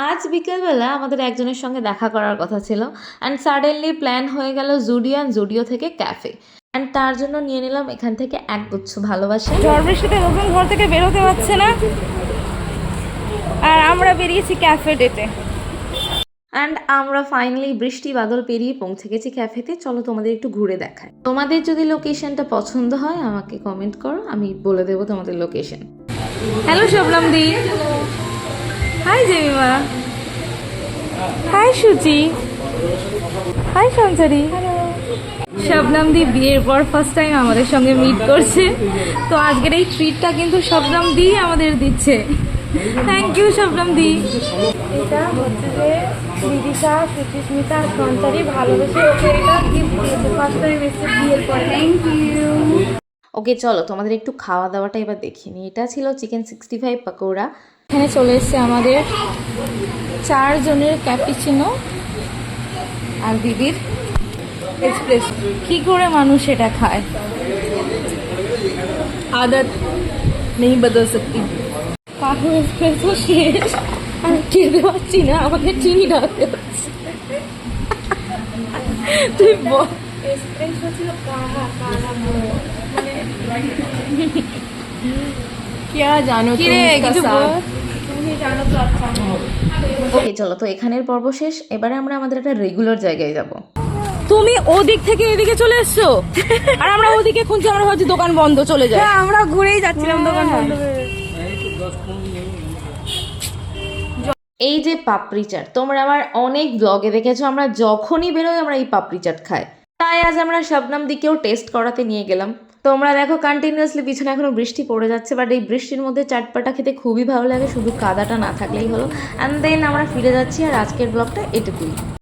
আজ বিকেলবেলা আমাদের একজনের সঙ্গে দেখা করার কথা ছিল অ্যান্ড সাডেনলি প্ল্যান হয়ে গেল জুডিও অ্যান্ড জুডিও থেকে ক্যাফে অ্যান্ড তার জন্য নিয়ে নিলাম এখান থেকে একগুচ্ছ ভালোবাসা। ঝড় বৃষ্টিতে নতুন ঘর থেকে বেরোতে পারছে না, আর আমরা বেরিয়েছি ক্যাফে ডেটে। অ্যান্ড আমরা ফাইনালি বৃষ্টি বাদল পেরিয়ে পৌঁছে গেছি ক্যাফেতে। চলো তোমাদের একটু ঘুরে দেখায়। তোমাদের যদি লোকেশনটা পছন্দ হয় আমাকে কমেন্ট করো, আমি বলে দেবো তোমাদের লোকেশন। হ্যালো শবনম দি, হাই জেমিমা, হাই সুচি, হাই সঞ্চারি। শবনম দি বিয়ের পর ফার্স্ট টাইম আমাদের সঙ্গে মিট করছে, তো আজকের এই ট্রিটটা কিন্তু শবনম দি আমাদের দিচ্ছে। থ্যাংক ইউ শবনম দি। এটা হচ্ছে যে বিদিশা, সুচিস্মিতা, সঞ্চারি ভালোবেসে ওকে এটা গিফট দিয়েছে ফার্স্ট টাইম এসে বিয়ের পর। Thank you. ওকে চলো তোমাদের একটু খাওয়া দাওয়াটা এবার দেখিয়ে নিই। এটা ছিল চিকেন 65 পকোড়া। এখানে চলে এসছে আমাদের 4 জনের ক্যাপিচিনো আর দিদির এক্সপ্রেস। কি করে মানুষ এটা খায়, আদত নেই বদল সকতি। কাহু এক্সপ্রেসও শেষ, আর খেতে পারছি না, আমাকে চিনি ঢালতে হচ্ছে। তুই বল। এক্সপ্রেসও ছিল কাহা কাহা, মানে क्या জানো তুমি জানো তো। আচ্ছা ওকে চলো, তো এখানের পর্ব শেষ। এবারে আমরা আমাদের একটা রেগুলার জায়গায় যাব। তুমি ওদিক থেকে এদিকে চলে এসছো, আর আমরা ওদিকে খুঁজছি, আমরা ভাবছি দোকান বন্ধ, চলে যায়। আমরা ঘুরেই যাচ্ছিলাম দোকান বন্ধ। এই যে পাপড়ি চাট, তোমরা আমার অনেক ব্লগে দেখেছো আমরা যখনই বেরোই আমরা এই পাপড়ি চাট খাই। তাই আজ আমরা শবনম দিকেও টেস্ট করাতে নিয়ে গেলাম। তোমরা দেখো কন্টিনিউয়াসলি পিছনে এখনো বৃষ্টি পড়ে যাচ্ছে, বাট এই বৃষ্টির মধ্যে চাটপাটা খেতে খুবই ভালো লাগে, শুধু কাদাটা না থাকলেই হলো। অ্যান্ড দেন আমরা ফিরে যাচ্ছি, আর আজকের ব্লগটা এটুকুই।